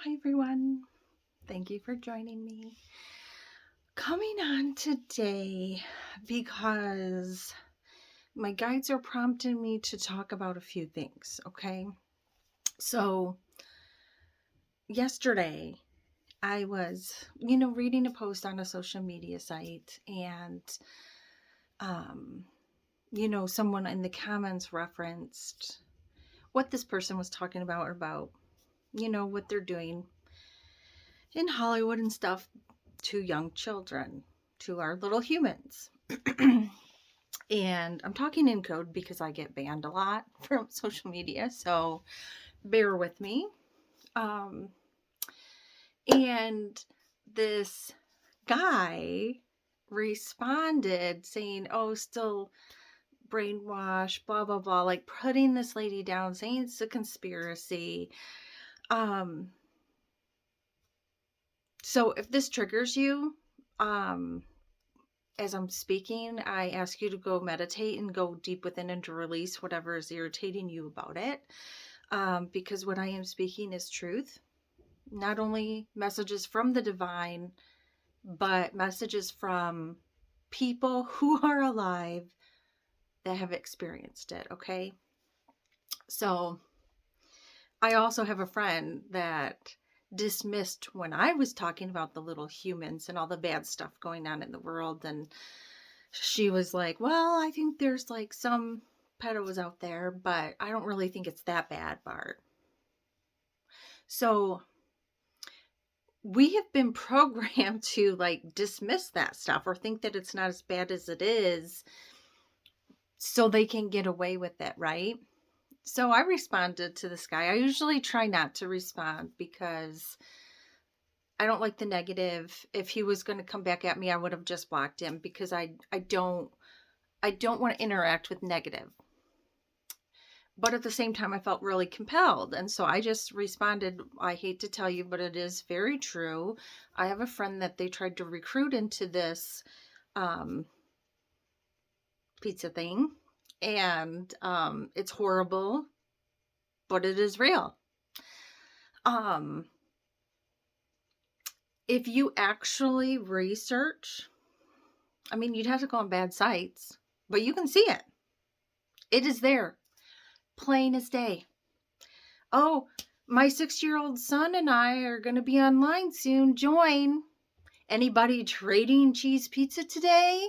Hi everyone. Thank you for joining me. Coming on today because my guides are prompting me to talk about a few things, okay? So, yesterday I was, reading a post on a social media site and someone in the comments referenced what this person was talking about, what they're doing in Hollywood and stuff to young children, to our little humans. And I'm talking in code because I get banned a lot from social media, so bear with me. And this guy responded saying, oh, still brainwashed, blah, blah, blah, like putting this lady down, saying it's a conspiracy. So if this triggers you, as I'm speaking, I ask you to go meditate and go deep within and to release whatever is irritating you about it. Because what I am speaking is truth. Not only messages from the divine, but messages from people who are alive that have experienced it, okay? So I also have a friend that dismissed when I was talking about the little humans and all the bad stuff going on in the world, and she was like, well, I think there's like some pedos out there, but I don't really think it's that bad, Bart. So we have been programmed to like dismiss that stuff or think that it's not as bad as it is so they can get away with it, right? So I responded to this guy. I usually try not to respond because I don't like the negative. If he was going to come back at me, I would have just blocked him because I don't want to interact with negative. But at the same time, I felt really compelled. And so I just responded, I hate to tell you, but it is very true. I have a friend that they tried to recruit into this pizza thing. And it's horrible, but it is real. If you actually research, I mean, you'd have to go on bad sites, but you can see it. It is there. Plain as day. Oh, my 6-year-old son and I are going to be online soon. Join. Anybody trading cheese pizza today?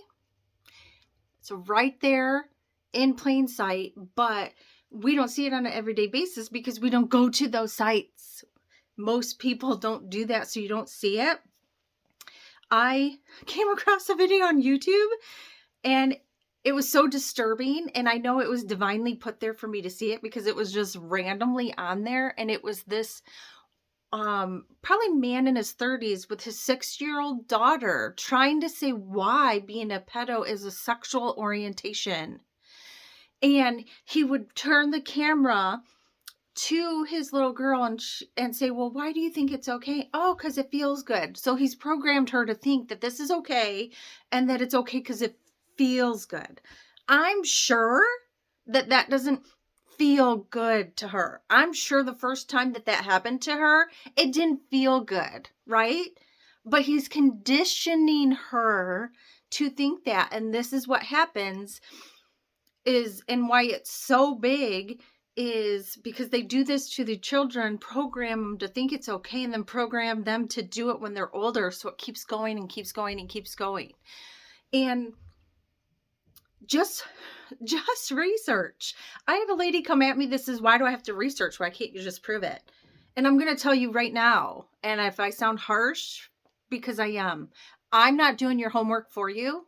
It's right there in plain sight, but we don't see it on an everyday basis because we don't go to those sites. Most people don't do that, so you don't see it. I came across a video on YouTube and it was so disturbing, and I know it was divinely put there for me to see it because it was just randomly on there, and it was this probably man in his 30s with his 6-year-old daughter trying to say why being a pedo is a sexual orientation. And he would turn the camera to his little girl and say, well, why do you think it's okay? Oh, because it feels good. So he's programmed her to think that this is okay and that it's okay because it feels good. I'm sure that that doesn't feel good to her. I'm sure the first time that happened to her, it didn't feel good, right? But he's conditioning her to think that. And this is what happens and why it's so big is because they do this to the children, program them to think it's okay, and then program them to do it when they're older. So it keeps going and keeps going and keeps going. And just research. I had a lady come at me. This is, why do I have to research? Why can't you just prove it? And I'm going to tell you right now. And if I sound harsh, because I am, I'm not doing your homework for you.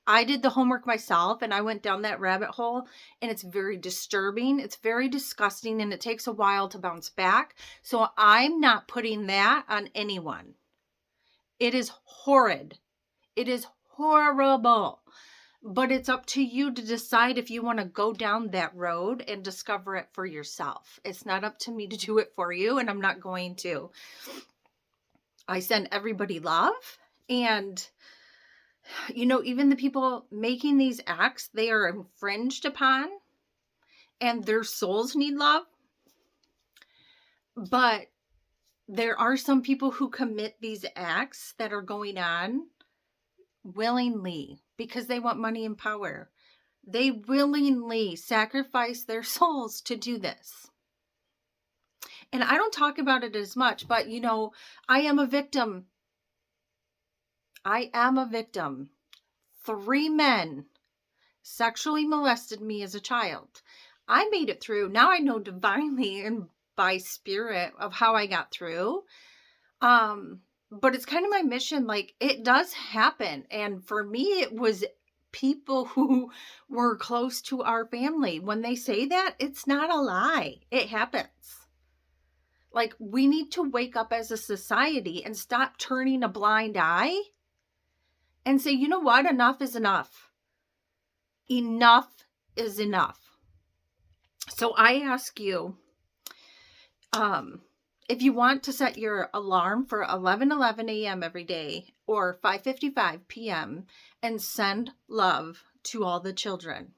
I did the homework myself and I went down that rabbit hole, and it's very disturbing. It's very disgusting, and it takes a while to bounce back. So I'm not putting that on anyone. It is horrid. It is horrible. But it's up to you to decide if you want to go down that road and discover it for yourself. It's not up to me to do it for you, and I'm not going to. I send everybody love, and even the people making these acts, they are infringed upon and their souls need love. But there are some people who commit these acts that are going on willingly because they want money and power. They willingly sacrifice their souls to do this. And I don't talk about it as much, but you know, I am a victim. I am a victim. 3 men sexually molested me as a child. I made it through. Now I know divinely and by spirit of how I got through. But it's kind of my mission. Like, it does happen. And for me, it was people who were close to our family. When they say that, it's not a lie. It happens. Like, we need to wake up as a society and stop turning a blind eye and say, you know what? Enough is enough. Enough is enough. So I ask you, if you want to set your alarm for 11:11 a.m. every day or 5:55 p.m. and send love to all the children.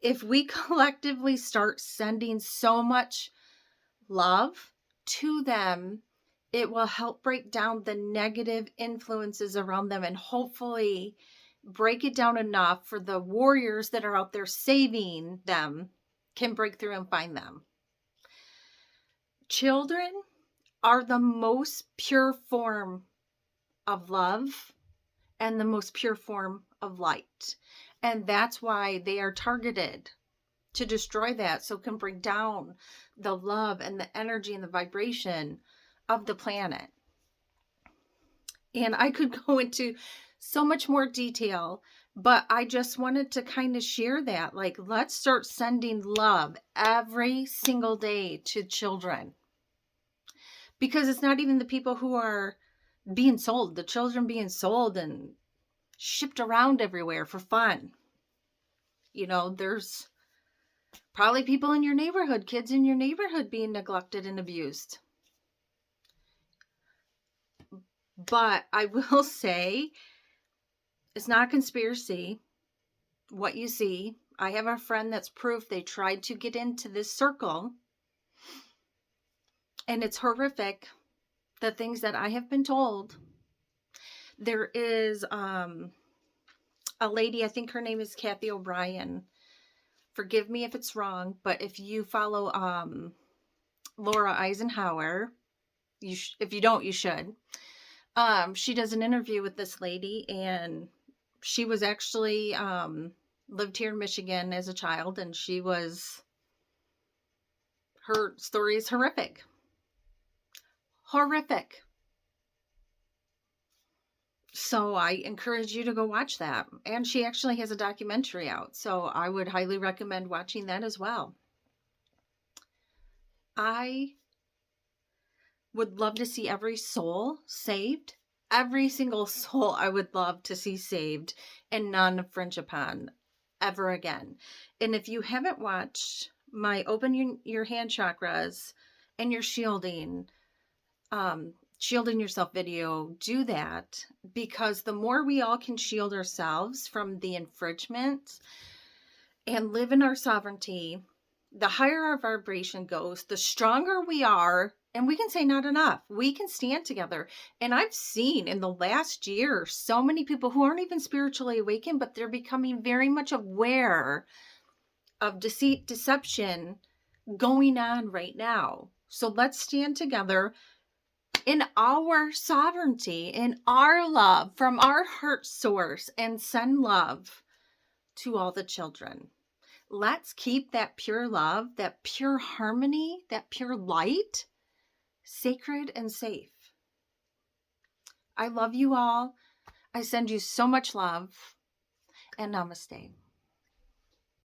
If we collectively start sending so much love to them, it will help break down the negative influences around them and hopefully break it down enough for the warriors that are out there saving them can break through and find them. Children are the most pure form of love and the most pure form of light. And that's why they are targeted to destroy that, so it can bring down the love and the energy and the vibration of the planet. And I could go into so much more detail, but I just wanted to kind of share that. Like, let's start sending love every single day to children. Because it's not even the people who are being sold, the children being sold and shipped around everywhere for fun. You know, there's probably people in your neighborhood, kids in your neighborhood being neglected and abused. But I will say, it's not a conspiracy. What you see, I have a friend that's proof they tried to get into this circle. And it's horrific, the things that I have been told. There is a lady, I think her name is Kathy O'Brien. Forgive me if it's wrong, but if you follow Laura Eisenhower, if you don't, you should. She does an interview with this lady, and she was actually lived here in Michigan as a child, and her story is horrific. Horrific. So I encourage you to go watch that. And she actually has a documentary out, so I would highly recommend watching that as well. I would love to see every soul saved. Every single soul I would love to see saved and none infringe upon ever again. And if you haven't watched my Open Your Hand Chakras and your shielding yourself video, do that, because the more we all can shield ourselves from the infringement and live in our sovereignty, the higher our vibration goes, the stronger we are, and we can say not enough. We can stand together. And I've seen in the last year so many people who aren't even spiritually awakened, but they're becoming very much aware of deceit, deception going on right now. So let's stand together in our sovereignty, in our love from our heart source, and send love to all the children. Let's keep that pure love, that pure harmony, that pure light sacred and safe. I love you all. I send you so much love, and namaste.